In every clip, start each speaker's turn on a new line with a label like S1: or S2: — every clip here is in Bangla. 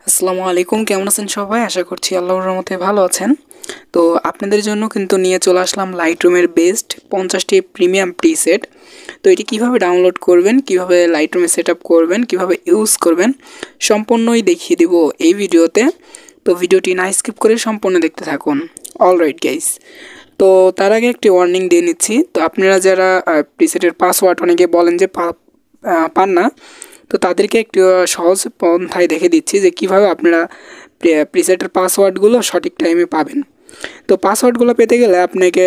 S1: আসসালামু আলাইকুম, কেমন আছেন সবাই? আশা করছি আল্লাহর রহমতে ভালো আছেন। তো আপনাদের জন্য কিন্তু নিয়ে চলে আসলাম লাইটরুমের বেস্ট 50টি প্রিমিয়াম প্রিসেট। তো এটি কিভাবে ডাউনলোড করবেন, কিভাবে লাইটরুমে সেট আপ করবেন, কিভাবে ইউজ করবেন সম্পূর্ণই দেখিয়ে দেব এই ভিডিওতে। তো ভিডিওটি না স্কিপ করে সম্পূর্ণ দেখতে থাকুন। অলরাইট গাইস, তো তার আগে একটি ওয়ার্নিং দিয়ে নিচ্ছি। তো আপনারা যারা প্রিসেটের পাসওয়ার্ড অনেকে বলেন যে পান না, তো তাদেরকে একটু সহজ পন্থায় দেখে দিচ্ছি যে কিভাবে আপনারা প্রিসেটের পাসওয়ার্ডগুলো সঠিক টাইমে পাবেন। তো পাসওয়ার্ডগুলো পেতে গেলে আপনাকে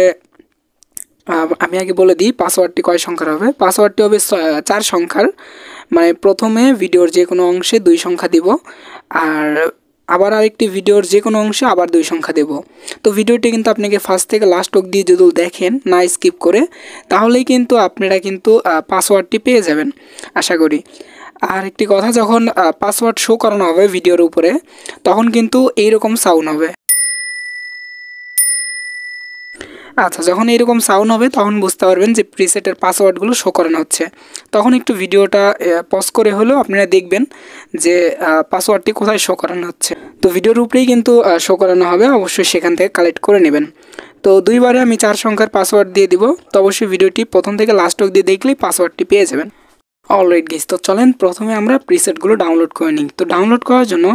S1: আমি আগে বলে দিই পাসওয়ার্ডটি কয় সংখ্যার হবে। পাসওয়ার্ডটি হবে 4 সংখ্যার, মানে প্রথমে ভিডিওর যে কোনো অংশে 2 সংখ্যা দিব, আর আবার আরেকটি ভিডিওর যে কোনো অংশে আবার 2 সংখ্যা দেব। তো ভিডিওটি কিন্তু আপনাকে ফার্স্ট থেকে লাস্ট অবধি যদি দেখেন না স্কিপ করে, তাহলেই কিন্তু আপনারা কিন্তু পাসওয়ার্ডটি পেয়ে যাবেন আশা করি। আর একটি কথা, যখন পাসওয়ার্ড শো করানো হবে ভিডিওর উপরে, তখন কিন্তু এইরকম সাউন্ড হবে। আচ্ছা, যখন এইরকম সাউন্ড হবে তখন বুঝতে পারবেন যে প্রিসেটের পাসওয়ার্ডগুলো শো করানো হচ্ছে। তখন একটু ভিডিওটা পজ করে হলেও আপনারা দেখবেন যে পাসওয়ার্ডটি কোথায় শো করানো হচ্ছে। তো ভিডিওর উপরেই কিন্তু শো করানো হবে, অবশ্যই সেখান থেকে কালেক্ট করে নেবেন। তো 2বারে আমি 4 সংখ্যার পাসওয়ার্ড দিয়ে দিব। তো অবশ্যই ভিডিওটি প্রথম থেকে লাস্ট অবধি দেখলেই পাসওয়ার্ডটি পেয়ে যাবেন। অলরাইট গাইস, তো চলেন প্রথমে আমরা প্রিসেটগুলো ডাউনলোড করে নিই। তো ডাউনলোড করার জন্য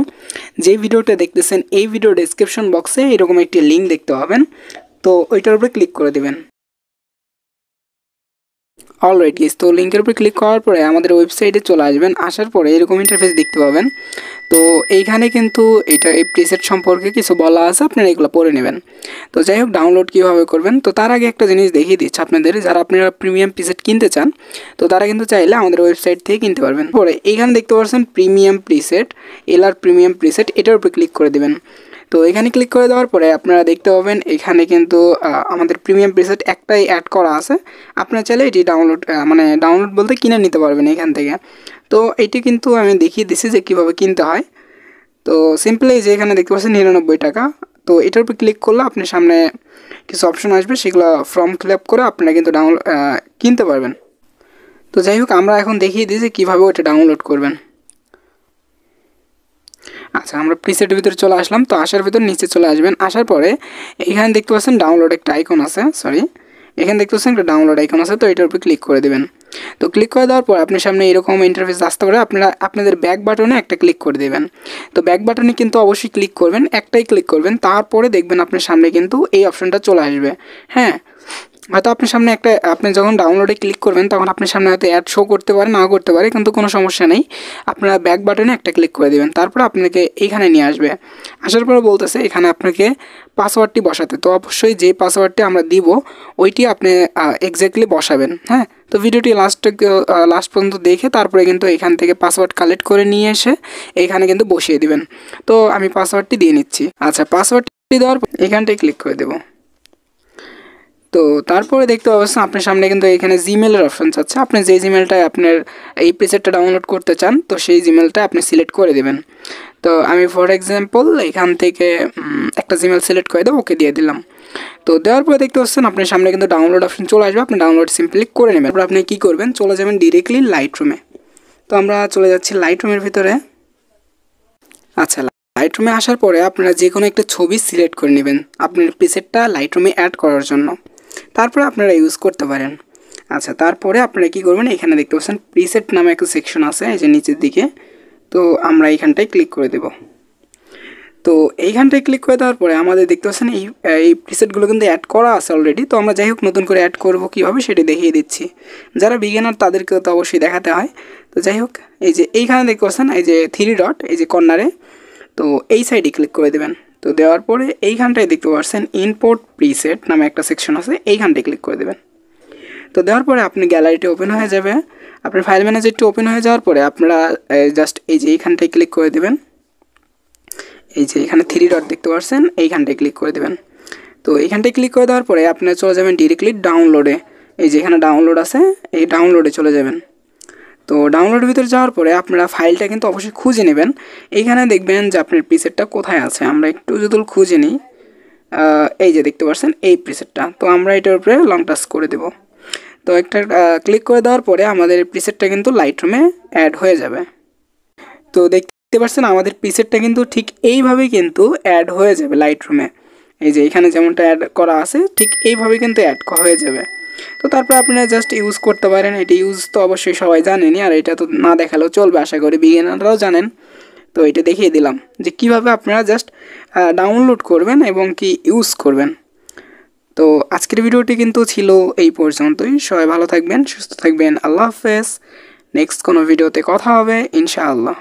S1: যে ভিডিওটা দেখতেছেন এই ভিডিও ডেসক্রিপশন বক্সে এরকম একটি লিঙ্ক দেখতে পাবেন, তো ওইটার উপরে ক্লিক করে দেবেন। অলরাইট গাইস, তো লিঙ্কের উপরে ক্লিক করার পরে আমাদের ওয়েবসাইটে চলে আসবেন। আসার পরে এরকম ইন্টারফেস দেখতে পাবেন। তো এইখানে কিন্তু এই প্রিসেট সম্পর্কে কিছু বলা আছে, আপনারা এগুলো পড়ে নেবেন। তো যাই হোক, ডাউনলোড কীভাবে করবেন, তো তার আগে একটা জিনিস দেখিয়ে দিচ্ছি আপনাদের। যারা আপনারা প্রিমিয়াম প্রিসেট কিনতে চান, তো তারা কিন্তু চাইলে আমাদের ওয়েবসাইট থেকে কিনতে পারবেন। পরে এইখানে দেখতে পাচ্ছেন premium preset, LR premium preset, এটার উপরে ক্লিক করে দেবেন। তো এখানে ক্লিক করে দেওয়ার পরে আপনারা দেখতে পাবেন এখানে কিন্তু আমাদের প্রিমিয়াম প্রিসেট একটাই অ্যাড করা আছে। আপনারা চাইলে এটি ডাউনলোড বলতে কিনে নিতে পারবেন এখান থেকে। তো এটি কিন্তু আমি দেখিয়ে দিচ্ছি যে কীভাবে কিনতে হয়। তো সিম্পলি যে এখানে দেখতে পাচ্ছেন 99 টাকা। তো এটার উপর ক্লিক করলে আপনার সামনে কিছু অপশন আসবে, সেগুলো ফর্ম ফিল আপ করে আপনারা কিন্তু কিনতে পারবেন। তো যাই হোক, আমরা এখন দেখিয়ে দিই যে কীভাবে ওটা ডাউনলোড করবেন। আচ্ছা, আমরা প্রিসেটের ভিতরে চলে আসলাম। তো আসার ভিতর নিচে চলে আসবেন। আসার পরে এখানে দেখতে পাচ্ছেন ডাউনলোড একটা আইকন আছে, এখানে দেখতে পাচ্ছেন একটা ডাউনলোড আইকন আছে। তো এটার উপর ক্লিক করে দেবেন। তো ক্লিক করে দেওয়ার পর আপনার সামনে এরকম ইন্টারফেস আসতে পারে। আপনারা আপনাদের ব্যাক বাটনে একটা ক্লিক করে দেবেন। তো ব্যাক বাটনে কিন্তু অবশ্যই ক্লিক করবেন, একটাই ক্লিক করবেন। তারপরে দেখবেন আপনার সামনে কিন্তু এই অপশনটা চলে আসবে। হ্যাঁ, হয়তো আপনার সামনে আপনি যখন ডাউনলোডে ক্লিক করবেন তখন আপনার সামনে হয়তো অ্যাড শো করতে পারে, না করতে পারে, কিন্তু কোনো সমস্যা নেই। আপনারা ব্যাক বাটনে একটা ক্লিক করে দেবেন, তারপর আপনাকে এইখানে নিয়ে আসবে। আসার পরে বলতেছে এখানে আপনাকে পাসওয়ার্ডটি বসাতে। তো অবশ্যই যে পাসওয়ার্ডটি আমরা দিব ওইটি আপনি এক্স্যাক্টলি বসাবেন। হ্যাঁ, তো ভিডিওটি লাস্ট পর্যন্ত দেখে তারপরে কিন্তু এখান থেকে পাসওয়ার্ড কালেক্ট করে নিয়ে এসে এইখানে কিন্তু বসিয়ে দিবেন। তো আমি পাসওয়ার্ডটি দিয়ে নিচ্ছি। আচ্ছা, পাসওয়ার্ডটি দেওয়ার পর এখানটায় ক্লিক করে দেবো। তো তারপরে দেখতে পাচ্ছেন আপনার সামনে কিন্তু এখানে জিমেলের অপশন চাচ্ছে। আপনি যে জিমেলটায় আপনার এই প্রিসেটটা ডাউনলোড করতে চান, তো সেই জিমেলটা আপনি সিলেক্ট করে দেবেন। তো আমি ফর এক্সাম্পল এখান থেকে একটা জিমেল সিলেক্ট করে দেবো, ওকে দিয়ে দিলাম। তো দেওয়ার পরে দেখতে পাচ্ছেন আপনার সামনে কিন্তু ডাউনলোড অপশন চলে আসবে। আপনি ডাউনলোড সিম্পলি করে নেবেন। তারপর আপনি কী করবেন, চলে যাবেন ডিরেক্টলি লাইটরুমে। তো আমরা চলে যাচ্ছি লাইটরুমের ভিতরে। আচ্ছা, লাইটরুমে আসার পরে আপনারা যে কোনো একটা ছবি সিলেক্ট করে নেবেন আপনার প্রিসেটটা লাইটরুমে অ্যাড করার জন্য, তারপরে আপনারা ইউজ করতে পারেন। আচ্ছা, তারপরে আপনারা কী করবেন, এখানে দেখতে পাচ্ছেন প্রিসেট নামে একটা সেকশন আছে এই যে নিচের দিকে। তো আমরা এইখানটায় ক্লিক করে দেব। তো এইখানটায় ক্লিক করে দেওয়ার পরে আমাদের দেখতে পাচ্ছেন এই প্রিসেটগুলো কিন্তু অ্যাড করা আছে অলরেডি। তো আমরা যাই হোক নতুন করে অ্যাড করবো কীভাবে সেটা দেখিয়ে দিচ্ছি। যারা বিগিনার তাদেরকে তো অবশ্যই দেখাতে হয়। তো যাই হোক, এই যে এইখানে দেখতে পাচ্ছেন এই যে 3 ডট এই যে কর্নারে, তো এই সাইডে ক্লিক করে দেবেন। তো দেওয়ার পরে এইখানটায় দেখতে পাচ্ছেন ইম্পোর্ট প্রিসেট নামে একটা সেকশন আছে, এইখানটায় ক্লিক করে দেবেন। তো দেওয়ার পরে আপনি গ্যালারিটি ওপেন হয়ে যাবে। আপনার ফাইল ম্যানেজারটি ওপেন হয়ে যাওয়ার পরে আপনারা জাস্ট এই যে এইখানটায় ক্লিক করে দেবেন। এই যে এখানে 3 ডট দেখতে পাচ্ছেন, এইখানটায় ক্লিক করে দেবেন। তো এইখানটায় ক্লিক করে দেওয়ার পরে আপনারা চলে যাবেন ডিরেক্টলি ডাউনলোডে। এই যে এখানে ডাউনলোড আছে, এই ডাউনলোডে চলে যাবেন। তো ডাউনলোডের ভিতরে যাওয়ার পরে আপনারা ফাইলটা কিন্তু অবশ্যই খুঁজে নেবেন। এইখানে দেখবেন যে আপনার প্রিসেটটা কোথায় আছে। আমরা একটু যদি খুঁজে নিই, এই যে দেখতে পাচ্ছেন এই প্রিসেটটা। তো আমরা এটার উপরে লং টাচ করে দেব। তো একটা ক্লিক করে দেওয়ার পরে আমাদের প্রিসেটটা কিন্তু লাইটরুমে অ্যাড হয়ে যাবে। তো দেখতে দেখতে পাচ্ছেন আমাদের প্রিসেটটা কিন্তু ঠিক এইভাবেই কিন্তু অ্যাড হয়ে যাবে লাইটরুমে। এই যে এখানে যেমনটা অ্যাড করা আছে ঠিক এইভাবে কিন্তু অ্যাড হয়ে যাবে। তো তারপর আপনারা জাস্ট ইউজ করতে পারেন। এটা ইউজ তো অবশ্যই সবাই জানেনই, আর এটা তো না দেখালেও চলবে, আশা করি বিগিনাররাও জানেন। তো এটা দেখিয়ে দিলাম যে কিভাবে আপনারা জাস্ট ডাউনলোড করবেন এবং কি ইউজ করবেন। তো আজকের ভিডিওটি কিন্তু ছিল এই পর্যন্তই। সবাই ভালো থাকবেন, সুস্থ থাকবেন। আল্লাহ হাফেজ। নেক্সট কোনো ভিডিওতে কথা হবে ইনশাআল্লাহ।